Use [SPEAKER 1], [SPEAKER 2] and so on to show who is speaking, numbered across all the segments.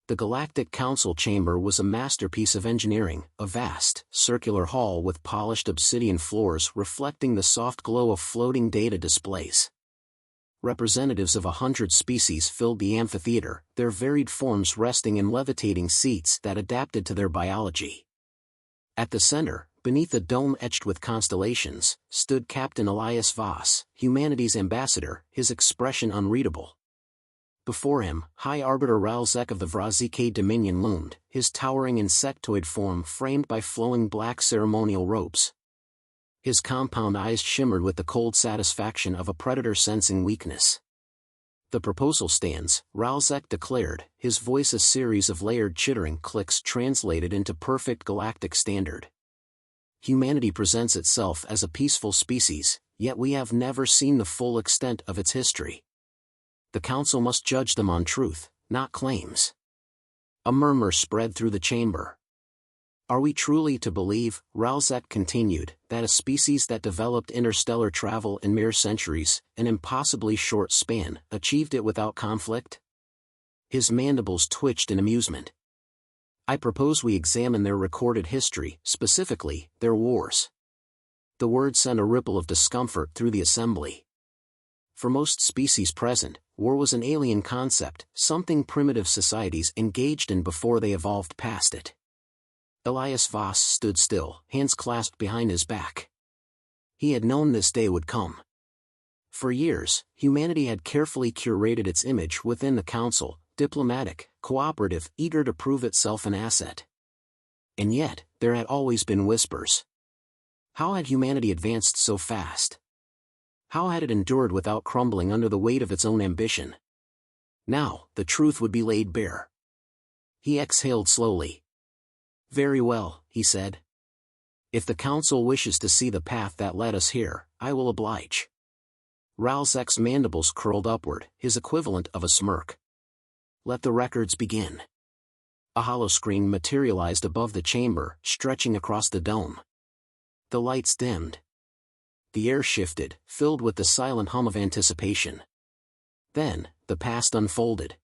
[SPEAKER 1] The Galactic Council chamber was a masterpiece of engineering, a vast, circular hall with polished obsidian floors reflecting the soft glow of floating data displays. Representatives of 100 species filled the amphitheater, their varied forms resting in levitating seats that adapted to their biology. At the center, beneath a dome etched with constellations, stood Captain Elias Voss, humanity's ambassador, his expression unreadable. Before him, High Arbiter Ralzek of the Vrazike Dominion loomed, his towering insectoid form framed by flowing black ceremonial robes. His compound eyes shimmered with the cold satisfaction of a predator sensing weakness. "The proposal stands," Ralzek declared, his voice a series of layered chittering clicks translated into perfect galactic standard. "Humanity presents itself as a peaceful species, yet we have never seen the full extent of its history. The Council must judge them on truth, not claims." A murmur spread through the chamber. "Are we truly to believe," Ralzek continued, "that a species that developed interstellar travel in mere centuries, an impossibly short span, achieved it without conflict?" His mandibles twitched in amusement. "I propose we examine their recorded history, specifically, their wars." The word sent a ripple of discomfort through the assembly. For most species present, war was an alien concept, something primitive societies engaged in before they evolved past it. Elias Voss stood still, hands clasped behind his back. He had known this day would come. For years, humanity had carefully curated its image within the Council, diplomatic, cooperative, eager to prove itself an asset. And yet, there had always been whispers. How had humanity advanced so fast? How had it endured without crumbling under the weight of its own ambition? Now, the truth would be laid bare. He exhaled slowly. "Very well," he said. "If the Council wishes to see the path that led us here, I will oblige." Ralzek's mandibles curled upward, his equivalent of a smirk. "Let the records begin." A holoscreen materialized above the chamber, stretching across the dome. The lights dimmed. The air shifted, filled with the silent hum of anticipation. Then, the past unfolded.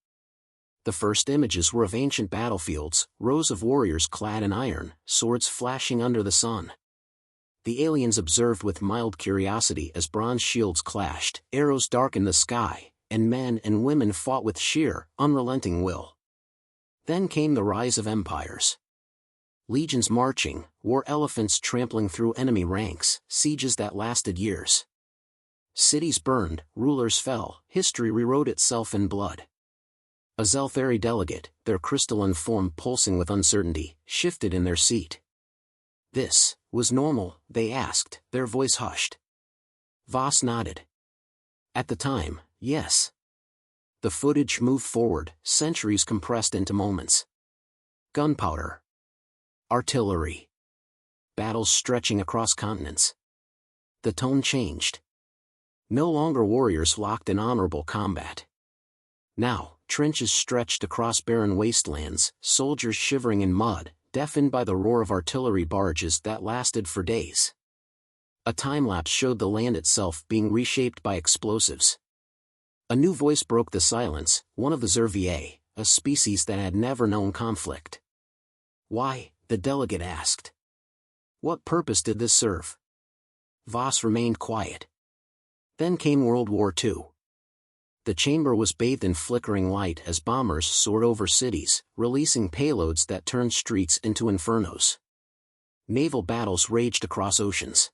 [SPEAKER 1] The first images were of ancient battlefields, rows of warriors clad in iron, swords flashing under the sun. The aliens observed with mild curiosity as bronze shields clashed, arrows darkened the sky, and men and women fought with sheer, unrelenting will. Then came the rise of empires. Legions marching, war elephants trampling through enemy ranks, sieges that lasted years. Cities burned, rulers fell, history rewrote itself in blood. A Zelthari delegate, their crystalline form pulsing with uncertainty, shifted in their seat. "This was normal?" they asked, their voice hushed. Voss nodded. "At the time, yes." The footage moved forward, centuries compressed into moments. Gunpowder. Artillery. Battles stretching across continents. The tone changed. No longer warriors locked in honorable combat. Now, trenches stretched across barren wastelands, soldiers shivering in mud, deafened by the roar of artillery barrages that lasted for days. A time-lapse showed the land itself being reshaped by explosives. A new voice broke the silence, one of the Zervier, a species that had never known conflict. "Why?" the delegate asked. "What purpose did this serve?" Voss remained quiet. Then came World War II. The chamber was bathed in flickering light as bombers soared over cities, releasing payloads that turned streets into infernos. Naval battles raged across oceans.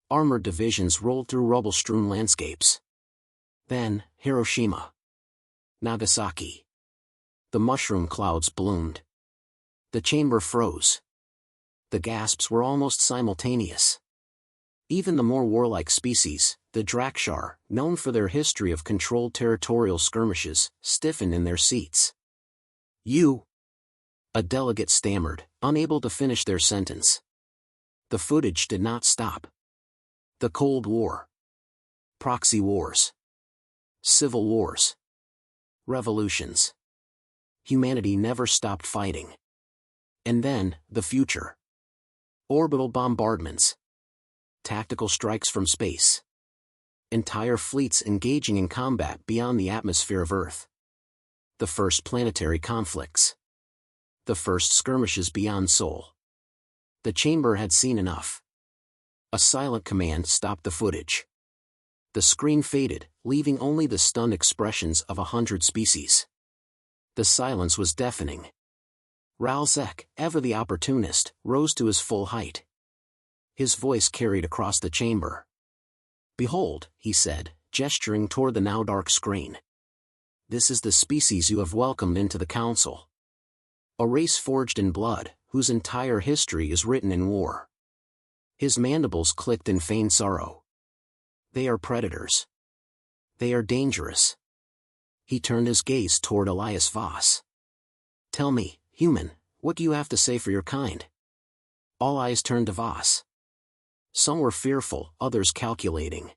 [SPEAKER 1] Armored divisions rolled through rubble-strewn landscapes. Then, Hiroshima. Nagasaki. The mushroom clouds bloomed. The chamber froze. The gasps were almost simultaneous. Even the more warlike species, the Drakshar, known for their history of controlled territorial skirmishes, stiffened in their seats. "You?" a delegate stammered, unable to finish their sentence. The footage did not stop. The Cold War. Proxy wars. Civil wars. Revolutions. Humanity never stopped fighting. And then, the future. Orbital bombardments. Tactical strikes from space. Entire fleets engaging in combat beyond the atmosphere of Earth. The first planetary conflicts. The first skirmishes beyond Sol. The chamber had seen enough. A silent command stopped the footage. The screen faded, leaving only the stunned expressions of 100 species. The silence was deafening. Ralzek, ever the opportunist, rose to his full height. His voice carried across the chamber. "Behold," he said, gesturing toward the now dark screen. "This is the species you have welcomed into the Council. A race forged in blood, whose entire history is written in war." His mandibles clicked in feigned sorrow. "They are predators. They are dangerous." He turned his gaze toward Elias Voss. "Tell me, human, what do you have to say for your kind?" All eyes turned to Voss. Some were fearful, others calculating.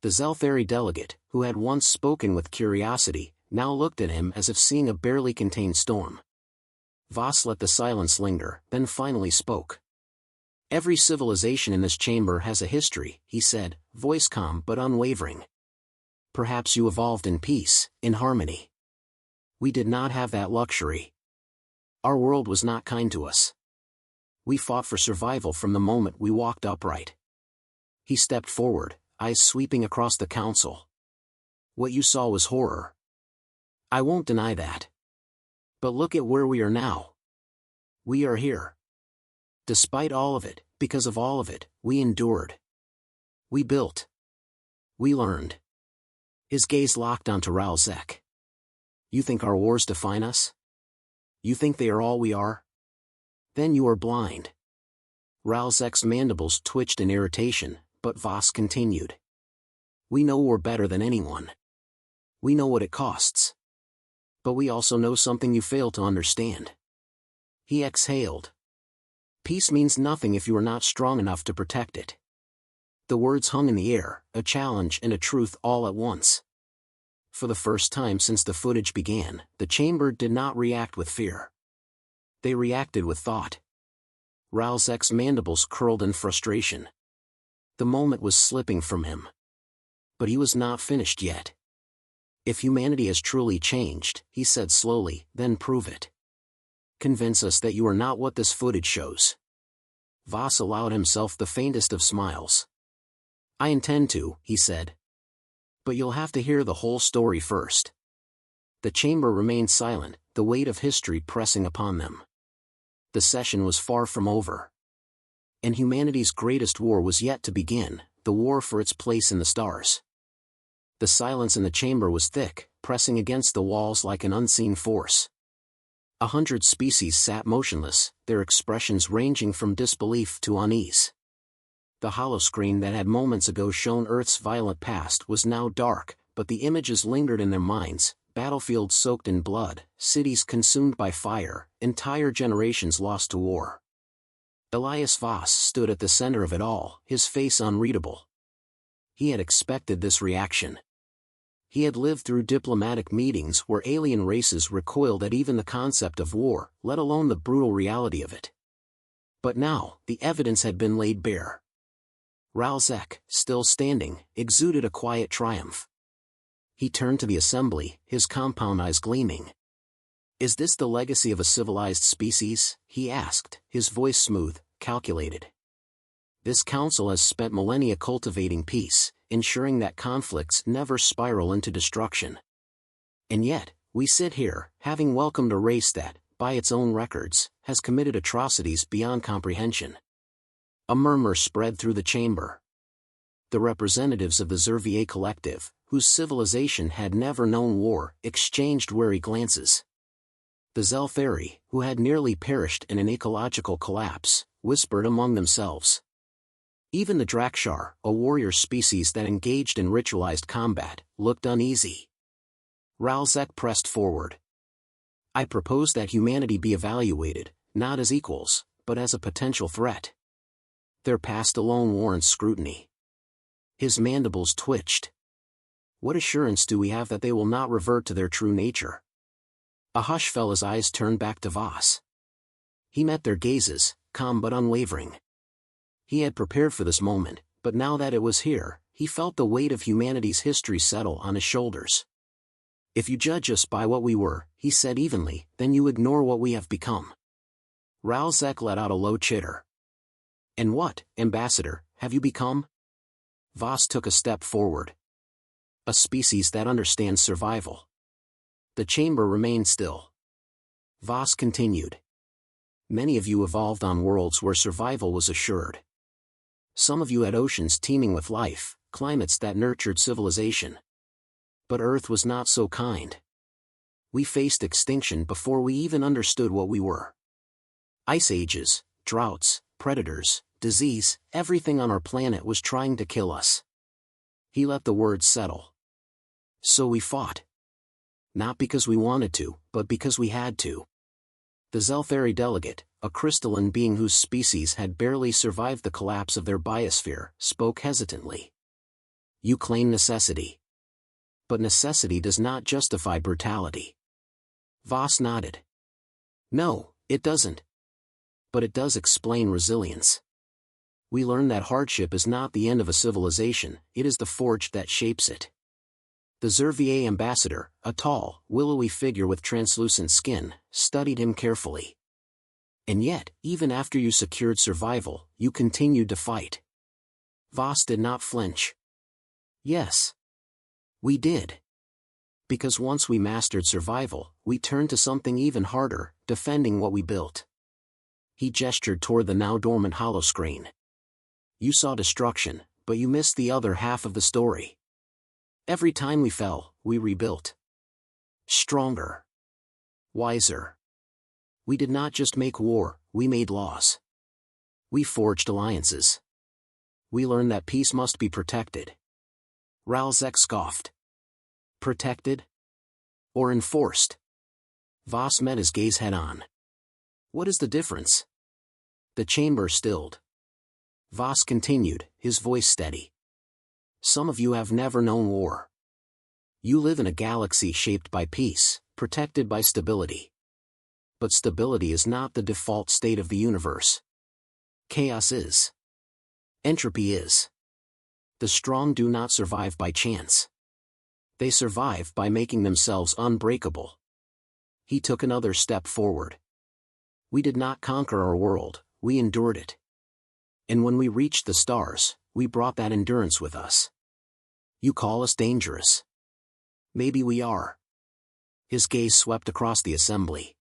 [SPEAKER 1] The Zelthari delegate, who had once spoken with curiosity, now looked at him as if seeing a barely contained storm. Voss let the silence linger, then finally spoke. "Every civilization in this chamber has a history," he said, voice calm but unwavering. "Perhaps you evolved in peace, in harmony. We did not have that luxury. Our world was not kind to us. We fought for survival from the moment we walked upright." He stepped forward, eyes sweeping across the council. "What you saw was horror. I won't deny that. But look at where we are now. We are here. Despite all of it, because of all of it, we endured. We built. We learned." His gaze locked onto Ralzek. "You think our wars define us? You think they are all we are? Then you are blind." Ralzek's mandibles twitched in irritation, but Voss continued. "We know we're better than anyone. We know what it costs. But we also know something you fail to understand." He exhaled. "Peace means nothing if you are not strong enough to protect it." The words hung in the air, a challenge and a truth all at once. For the first time since the footage began, the chamber did not react with fear. They reacted with thought. Ralzek's mandibles curled in frustration. The moment was slipping from him. But he was not finished yet. "If humanity has truly changed," he said slowly, "then prove it. Convince us that you are not what this footage shows." Voss allowed himself the faintest of smiles. "I intend to," he said. "But you'll have to hear the whole story first." The chamber remained silent, the weight of history pressing upon them. The session was far from over. And humanity's greatest war was yet to begin, the war for its place in the stars. The silence in the chamber was thick, pressing against the walls like an unseen force. 100 species sat motionless, their expressions ranging from disbelief to unease. The holoscreen that had moments ago shown Earth's violent past was now dark, but the images lingered in their minds: battlefields soaked in blood, cities consumed by fire, entire generations lost to war. Elias Voss stood at the center of it all, his face unreadable. He had expected this reaction. He had lived through diplomatic meetings where alien races recoiled at even the concept of war, let alone the brutal reality of it. But now, the evidence had been laid bare. Ralzek, still standing, exuded a quiet triumph. He turned to the assembly, his compound eyes gleaming. "Is this the legacy of a civilized species?" he asked, his voice smooth, calculated. "This council has spent millennia cultivating peace, ensuring that conflicts never spiral into destruction. And yet, we sit here, having welcomed a race that, by its own records, has committed atrocities beyond comprehension." A murmur spread through the chamber. The representatives of the Zervier collective, whose civilization had never known war, exchanged wary glances. The Zelthari, who had nearly perished in an ecological collapse, whispered among themselves. Even the Drakshar, a warrior species that engaged in ritualized combat, looked uneasy. Ralzek pressed forward. "I propose that humanity be evaluated, not as equals, but as a potential threat. Their past alone warrants scrutiny." His mandibles twitched. "What assurance do we have that they will not revert to their true nature?" A hush fell as eyes turned back to Voss. He met their gazes, calm but unwavering. He had prepared for this moment, but now that it was here, he felt the weight of humanity's history settle on his shoulders. If you judge us by what we were, he said evenly, then you ignore what we have become. Ralzek let out a low chitter. And what, Ambassador, have you become? Voss took a step forward. A species that understands survival. The chamber remained still. Voss continued. Many of you evolved on worlds where survival was assured. Some of you had oceans teeming with life, climates that nurtured civilization. But Earth was not so kind. We faced extinction before we even understood what we were. Ice ages, droughts, predators, disease, everything on our planet was trying to kill us. He let the words settle. So we fought. Not because we wanted to, but because we had to. The Zelthari delegate, a crystalline being whose species had barely survived the collapse of their biosphere, spoke hesitantly. You claim necessity. But necessity does not justify brutality. Voss nodded. No, it doesn't. But it does explain resilience. We learn that hardship is not the end of a civilization, it is the forge that shapes it. The Zervier ambassador, a tall, willowy figure with translucent skin, studied him carefully. And yet, even after you secured survival, you continued to fight. Voss did not flinch. Yes. We did. Because once we mastered survival, we turned to something even harder, defending what we built. He gestured toward the now dormant holoscreen. You saw destruction, but you missed the other half of the story. Every time we fell, we rebuilt. Stronger. Wiser. We did not just make war, we made laws. We forged alliances. We learned that peace must be protected. Ralzek scoffed. Protected? Or enforced? Voss met his gaze head-on. What is the difference? The chamber stilled. Voss continued, his voice steady. Some of you have never known war. You live in a galaxy shaped by peace, protected by stability. But stability is not the default state of the universe. Chaos is. Entropy is. The strong do not survive by chance. They survive by making themselves unbreakable. He took another step forward. We did not conquer our world, we endured it. And when we reached the stars, we brought that endurance with us. You call us dangerous. Maybe we are. His gaze swept across the assembly.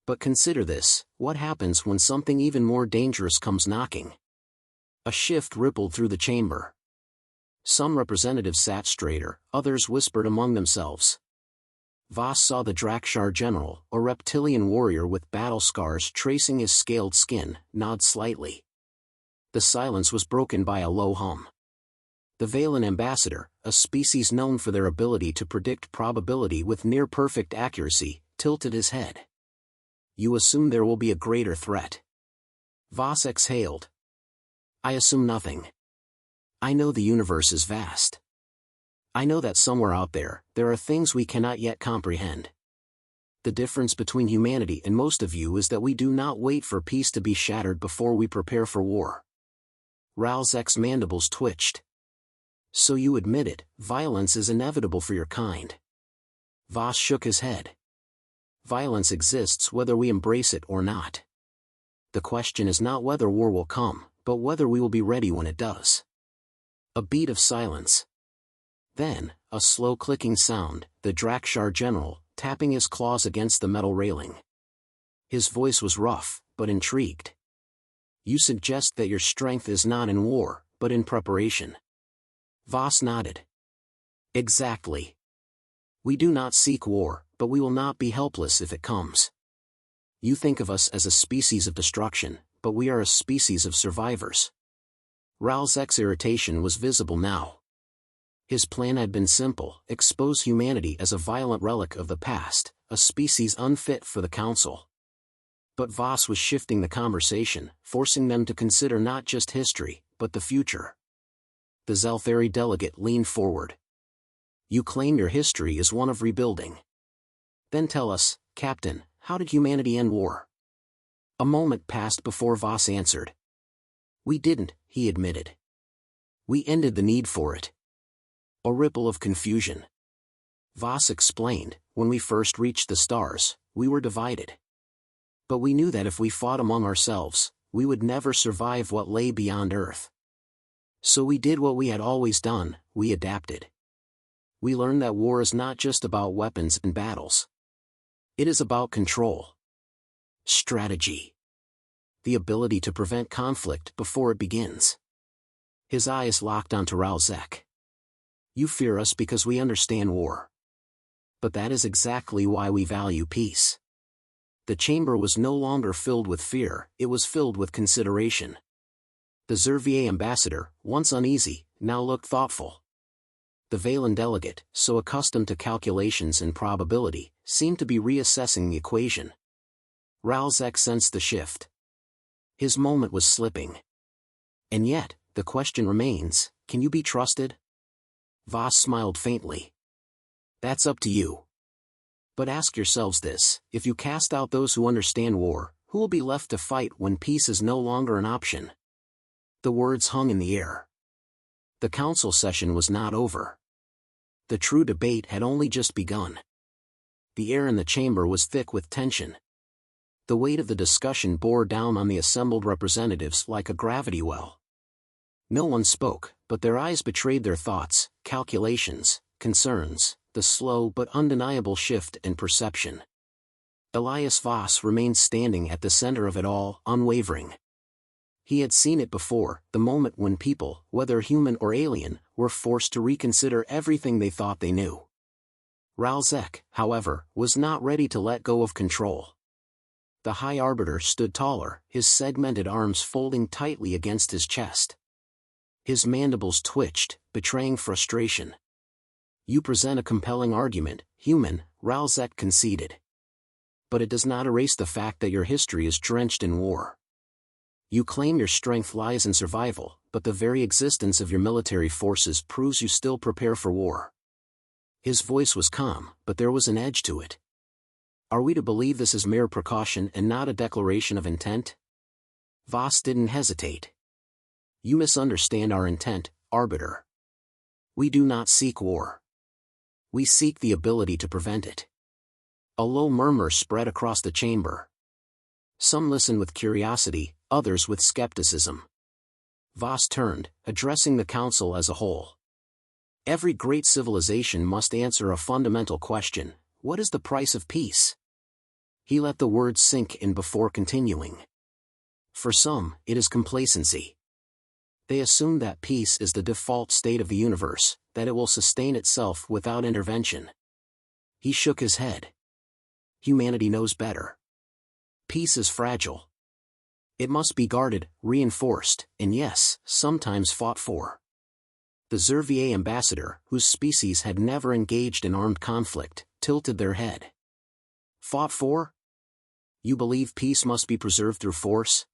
[SPEAKER 1] But consider this, what happens when something even more dangerous comes knocking? A shift rippled through the chamber. Some representatives sat straighter, others whispered among themselves. Voss saw the Drakshar general, a reptilian warrior with battle scars tracing his scaled skin, nod slightly. The silence was broken by a low hum. The Valen ambassador, a species known for their ability to predict probability with near-perfect accuracy, tilted his head. You assume there will be a greater threat. Voss exhaled. I assume nothing. I know the universe is vast. I know that somewhere out there are things we cannot yet comprehend. The difference between humanity and most of you is that we do not wait for peace to be shattered before we prepare for war. Ralzek's mandibles twitched. So you admit it, violence is inevitable for your kind. Voss shook his head. Violence exists whether we embrace it or not. The question is not whether war will come, but whether we will be ready when it does. A beat of silence. Then, a slow clicking sound, the Drakshar general, tapping his claws against the metal railing. His voice was rough, but intrigued. You suggest that your strength is not in war, but in preparation. Voss nodded. Exactly. We do not seek war, but we will not be helpless if it comes. You think of us as a species of destruction, but we are a species of survivors. Ralzek's irritation was visible now. His plan had been simple, expose humanity as a violent relic of the past, a species unfit for the Council. But Voss was shifting the conversation, forcing them to consider not just history, but the future. The Zelthari delegate leaned forward. You claim your history is one of rebuilding. Then tell us, Captain, how did humanity end war? A moment passed before Voss answered. We didn't, he admitted. We ended the need for it. A ripple of confusion. Voss explained, when we first reached the stars, we were divided. But we knew that if we fought among ourselves, we would never survive what lay beyond Earth. So we did what we had always done, we adapted. We learned that war is not just about weapons and battles. It is about control. Strategy. The ability to prevent conflict before it begins. His eyes locked onto Ralzek. You fear us because we understand war. But that is exactly why we value peace. The chamber was no longer filled with fear, it was filled with consideration. The Zervier ambassador, once uneasy, now looked thoughtful. The Valen delegate, so accustomed to calculations and probability, seemed to be reassessing the equation. Ralzek sensed the shift. His moment was slipping. And yet, the question remains, can you be trusted? Voss smiled faintly. That's up to you. But ask yourselves this, if you cast out those who understand war, who will be left to fight when peace is no longer an option? The words hung in the air. The council session was not over. The true debate had only just begun. The air in the chamber was thick with tension. The weight of the discussion bore down on the assembled representatives like a gravity well. No one spoke, but their eyes betrayed their thoughts, calculations, concerns, the slow but undeniable shift in perception. Elias Voss remained standing at the center of it all, unwavering. He had seen it before, the moment when people, whether human or alien, were forced to reconsider everything they thought they knew. Ralzek, however, was not ready to let go of control. The High Arbiter stood taller, his segmented arms folding tightly against his chest. His mandibles twitched, betraying frustration. You present a compelling argument, human, Ralzek conceded. But it does not erase the fact that your history is drenched in war. You claim your strength lies in survival, but the very existence of your military forces proves you still prepare for war. His voice was calm, but there was an edge to it. Are we to believe this is mere precaution and not a declaration of intent? Voss didn't hesitate. You misunderstand our intent, Arbiter. We do not seek war. We seek the ability to prevent it. A low murmur spread across the chamber. Some listened with curiosity, others with skepticism. Voss turned, addressing the council as a whole. Every great civilization must answer a fundamental question: what is the price of peace? He let the words sink in before continuing. For some, it is complacency. They assume that peace is the default state of the universe, that it will sustain itself without intervention. He shook his head. Humanity knows better. Peace is fragile. It must be guarded, reinforced, and yes, sometimes fought for. The Zervier ambassador, whose species had never engaged in armed conflict, tilted their head. Fought for? You believe peace must be preserved through force?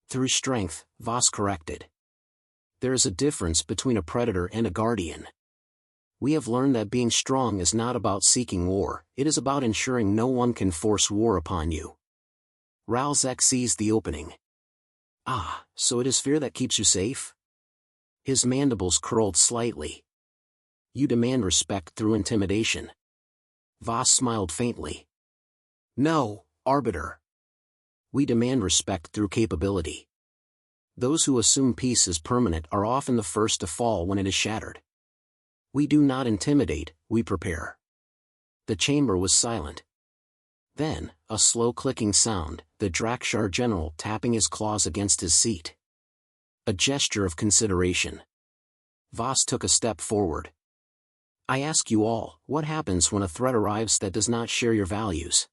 [SPEAKER 1] Through strength, Voss corrected. There is a difference between a predator and a guardian. We have learned that being strong is not about seeking war, it is about ensuring no one can force war upon you. Ralzek seized the opening. Ah, so it is fear that keeps you safe? His mandibles curled slightly. You demand respect through intimidation. Voss smiled faintly. No, Arbiter. We demand respect through capability. Those who assume peace is permanent are often the first to fall when it is shattered. We do not intimidate, we prepare. The chamber was silent. Then, a slow clicking sound, the Drakshar general tapping his claws against his seat. A gesture of consideration. Voss took a step forward. I ask you all, what happens when a threat arrives that does not share your values?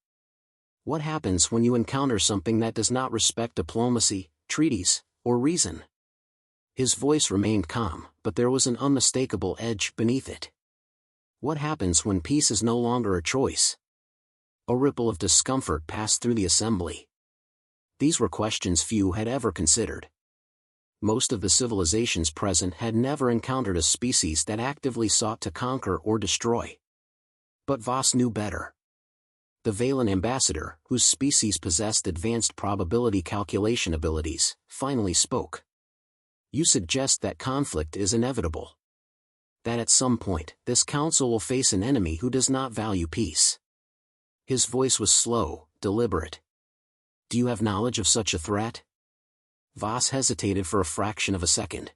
[SPEAKER 1] What happens when you encounter something that does not respect diplomacy, treaties, or reason? His voice remained calm, but there was an unmistakable edge beneath it. What happens when peace is no longer a choice? A ripple of discomfort passed through the assembly. These were questions few had ever considered. Most of the civilizations present had never encountered a species that actively sought to conquer or destroy. But Voss knew better. The Valen ambassador, whose species possessed advanced probability calculation abilities, finally spoke. You suggest that conflict is inevitable. That at some point, this council will face an enemy who does not value peace. His voice was slow, deliberate. Do you have knowledge of such a threat? Voss hesitated for a fraction of a second.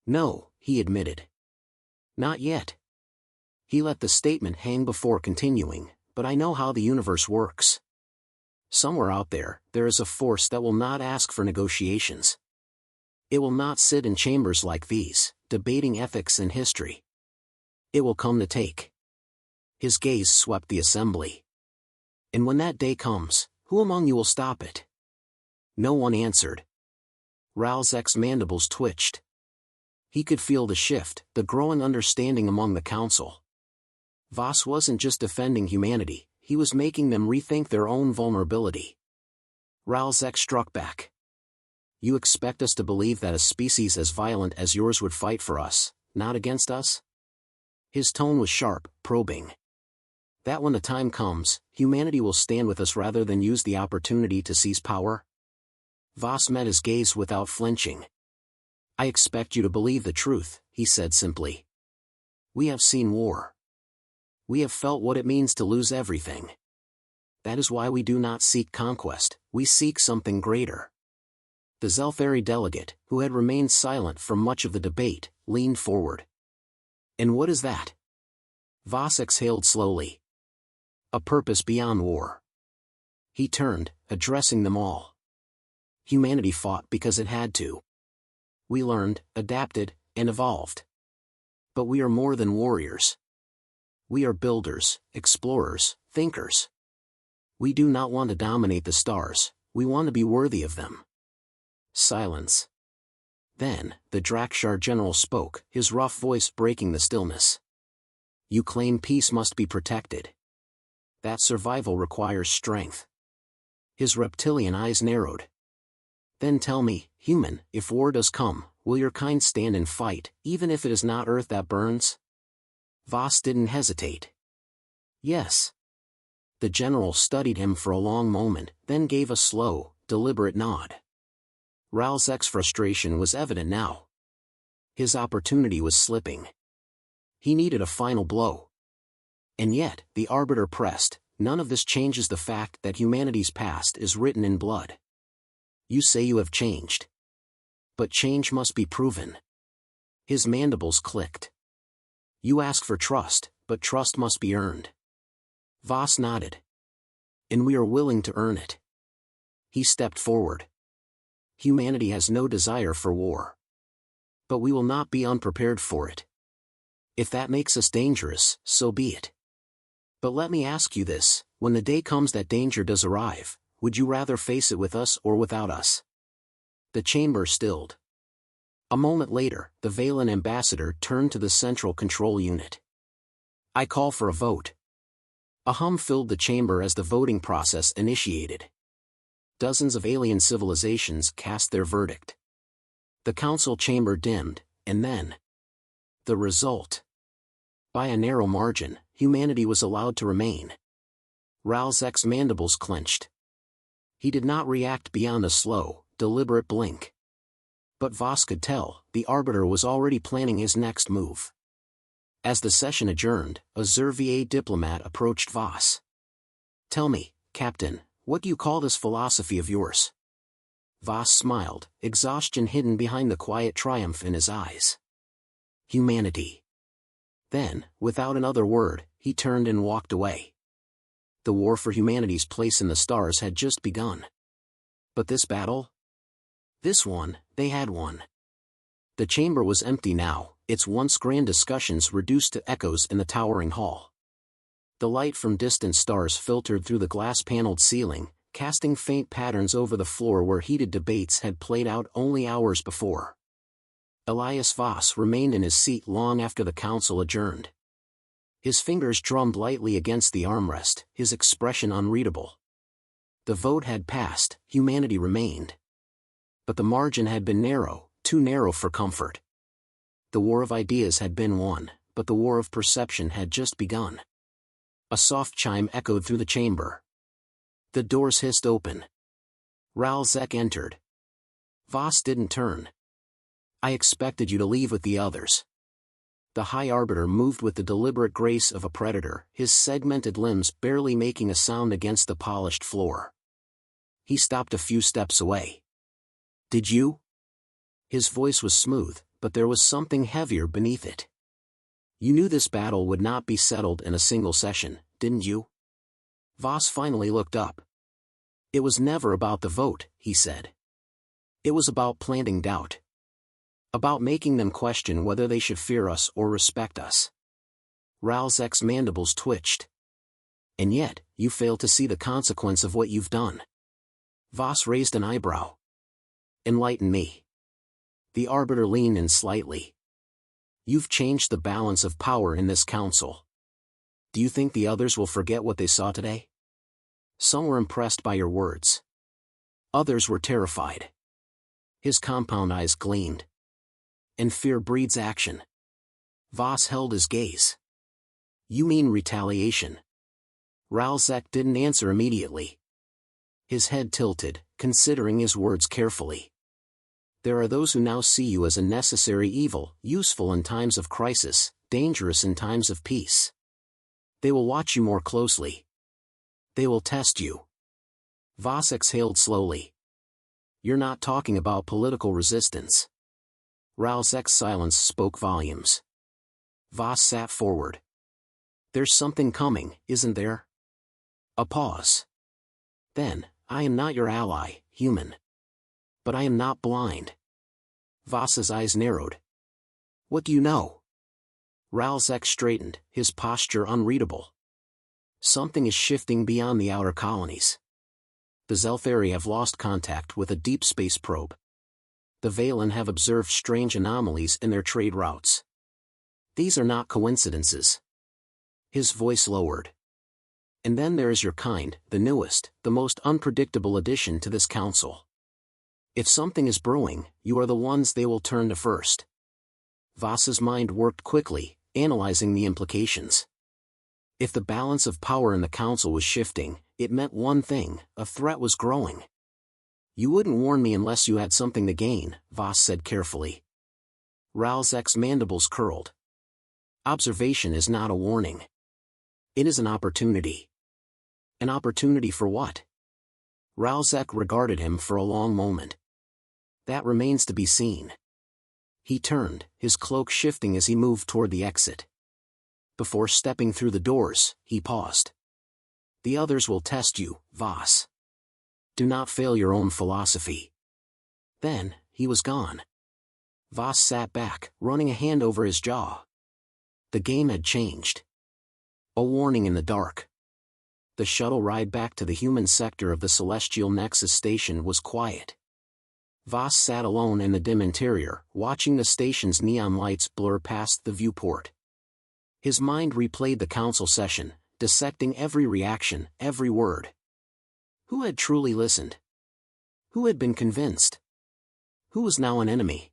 [SPEAKER 1] No, he admitted. Not yet. He let the statement hang before continuing, but I know how the universe works. Somewhere out there, there is a force that will not ask for negotiations. It will not sit in chambers like these, debating ethics and history. It will come to take. His gaze swept the assembly. And when that day comes, who among you will stop it? No one answered. Ralzek's mandibles twitched. He could feel the shift, the growing understanding among the council. Voss wasn't just defending humanity, he was making them rethink their own vulnerability. Ralzek struck back. You expect us to believe that a species as violent as yours would fight for us, not against us? His tone was sharp, probing. That when the time comes, humanity will stand with us rather than use the opportunity to seize power? Voss met his gaze without flinching. I expect you to believe the truth, he said simply. We have seen war. We have felt what it means to lose everything. That is why we do not seek conquest, we seek something greater. The Zelfari delegate, who had remained silent for much of the debate, leaned forward. And what is that? Voss exhaled slowly. A purpose beyond war. He turned, addressing them all. Humanity fought because it had to. We learned, adapted, and evolved. But we are more than warriors. We are builders, explorers, thinkers. We do not want to dominate the stars, we want to be worthy of them. Silence. Then, the Drakshar general spoke, his rough voice breaking the stillness. You claim peace must be protected. That survival requires strength. His reptilian eyes narrowed. Then tell me, human, if war does come, will your kind stand and fight, even if it is not earth that burns? Voss didn't hesitate. Yes. The general studied him for a long moment, then gave a slow, deliberate nod. Ralzek's frustration was evident now. His opportunity was slipping. He needed a final blow. And yet, the arbiter pressed, none of this changes the fact that humanity's past is written in blood. You say you have changed. But change must be proven. His mandibles clicked. You ask for trust, but trust must be earned. Voss nodded. And we are willing to earn it. He stepped forward. Humanity has no desire for war. But we will not be unprepared for it. If that makes us dangerous, so be it. But let me ask you this, when the day comes that danger does arrive, would you rather face it with us or without us? The chamber stilled. A moment later, the Valen ambassador turned to the central control unit. I call for a vote. A hum filled the chamber as the voting process initiated. Dozens of alien civilizations cast their verdict. The council chamber dimmed, and then. The result. By a narrow margin, humanity was allowed to remain. Ralzek's mandibles clenched. He did not react beyond a slow, deliberate blink. But Voss could tell, the arbiter was already planning his next move. As the session adjourned, a Zervier diplomat approached Voss. Tell me, Captain, what do you call this philosophy of yours? Voss smiled, exhaustion hidden behind the quiet triumph in his eyes. Humanity. Then, without another word, he turned and walked away. The war for humanity's place in the stars had just begun. But this battle? This one, they had won. The chamber was empty now, its once grand discussions reduced to echoes in the towering hall. The light from distant stars filtered through the glass-paneled ceiling, casting faint patterns over the floor where heated debates had played out only hours before. Elias Voss remained in his seat long after the council adjourned. His fingers drummed lightly against the armrest, his expression unreadable. The vote had passed, humanity remained. But the margin had been narrow, too narrow for comfort. The war of ideas had been won, but the war of perception had just begun. A soft chime echoed through the chamber. The doors hissed open. Ralzek entered. Voss didn't turn. I expected you to leave with the others. The High Arbiter moved with the deliberate grace of a predator, his segmented limbs barely making a sound against the polished floor. He stopped a few steps away. "Did you?" His voice was smooth, but there was something heavier beneath it. "You knew this battle would not be settled in a single session, didn't you?" Voss finally looked up. "It was never about the vote," he said. "It was about planting doubt. About making them question whether they should fear us or respect us." Ralzek's mandibles twitched. "And yet, you fail to see the consequence of what you've done." Voss raised an eyebrow. "Enlighten me." The Arbiter leaned in slightly. "You've changed the balance of power in this council. Do you think the others will forget what they saw today? Some were impressed by your words. Others were terrified." His compound eyes gleamed. "And fear breeds action." Voss held his gaze. "You mean retaliation?" Ralzek didn't answer immediately. His head tilted, considering his words carefully. "There are those who now see you as a necessary evil, useful in times of crisis, dangerous in times of peace. They will watch you more closely. They will test you." Voss exhaled slowly. "You're not talking about political resistance." Ralzek's silence spoke volumes. Voss sat forward. "There's something coming, isn't there?" A pause. Then, "I am not your ally, human. But I am not blind." Voss's eyes narrowed. "What do you know?" Ralzek straightened, his posture unreadable. "Something is shifting beyond the outer colonies. The Zelthari have lost contact with a deep space probe. The Valen have observed strange anomalies in their trade routes. These are not coincidences." His voice lowered. "And then there is your kind, the newest, the most unpredictable addition to this council. If something is brewing, you are the ones they will turn to first." Voss's mind worked quickly, analyzing the implications. If the balance of power in the council was shifting, it meant one thing: a threat was growing. "You wouldn't warn me unless you had something to gain," Voss said carefully. Ralzek's mandibles curled. "Observation is not a warning. It is an opportunity." "An opportunity for what?" Ralzek regarded him for a long moment. "That remains to be seen." He turned, his cloak shifting as he moved toward the exit. Before stepping through the doors, he paused. "The others will test you, Voss. Do not fail your own philosophy." Then, he was gone. Voss sat back, running a hand over his jaw. The game had changed. A warning in the dark. The shuttle ride back to the human sector of the Celestial Nexus station was quiet. Voss sat alone in the dim interior, watching the station's neon lights blur past the viewport. His mind replayed the council session, dissecting every reaction, every word. Who had truly listened? Who had been convinced? Who was now an enemy?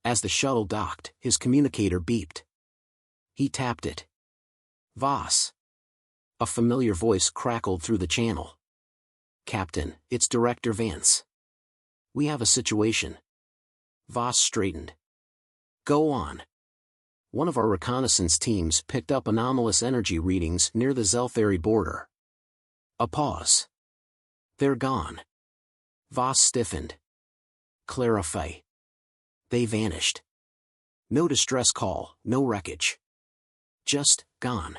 [SPEAKER 1] As the shuttle docked, his communicator beeped. He tapped it. "Voss." A familiar voice crackled through the channel. "Captain, it's Director Vance. We have a situation." Voss straightened. "Go on." "One of our reconnaissance teams picked up anomalous energy readings near the Zelthari border." A pause. "They're gone." Voss stiffened. "Clarify." "They vanished. No distress call, no wreckage. Just, gone."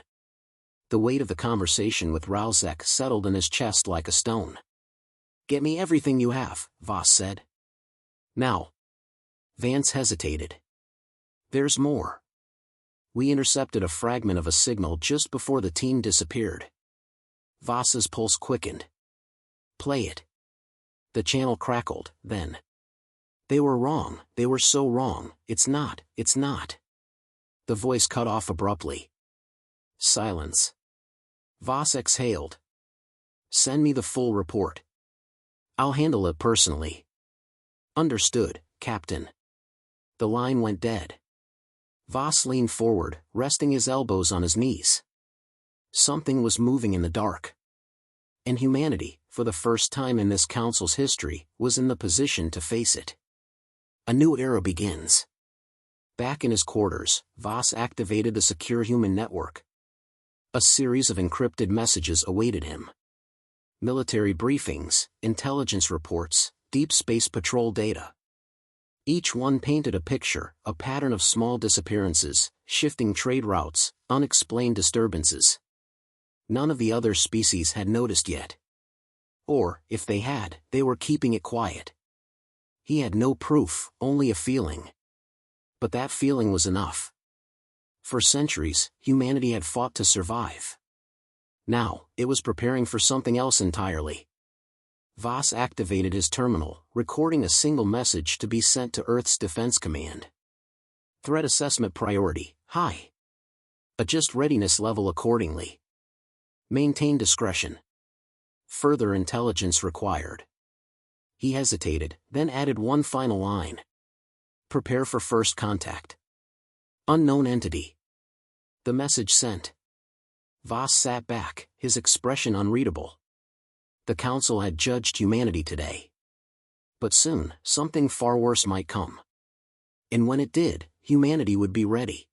[SPEAKER 1] The weight of the conversation with Ralzek settled in his chest like a stone. "Get me everything you have," Voss said. "Now." Vance hesitated. "There's more. We intercepted a fragment of a signal just before the team disappeared." Voss's pulse quickened. "Play it." The channel crackled, then. "They were wrong, they were so wrong, it's not. The voice cut off abruptly. Silence. Voss exhaled. "Send me the full report. I'll handle it personally." "Understood, Captain." The line went dead. Voss leaned forward, resting his elbows on his knees. Something was moving in the dark. And humanity, for the first time in this council's history, was in the position to face it. A new era begins. Back in his quarters, Voss activated the secure human network. A series of encrypted messages awaited him. Military briefings, intelligence reports, deep space patrol data. Each one painted a picture, a pattern of small disappearances, shifting trade routes, unexplained disturbances. None of the other species had noticed yet. Or, if they had, they were keeping it quiet. He had no proof, only a feeling. But that feeling was enough. For centuries, humanity had fought to survive. Now, it was preparing for something else entirely. Voss activated his terminal, recording a single message to be sent to Earth's Defense Command. Threat assessment priority, high. Adjust readiness level accordingly. Maintain discretion. Further intelligence required. He hesitated, then added one final line. Prepare for first contact. Unknown entity. The message sent. Voss sat back, his expression unreadable. The Council had judged humanity today. But soon, something far worse might come. And when it did, humanity would be ready.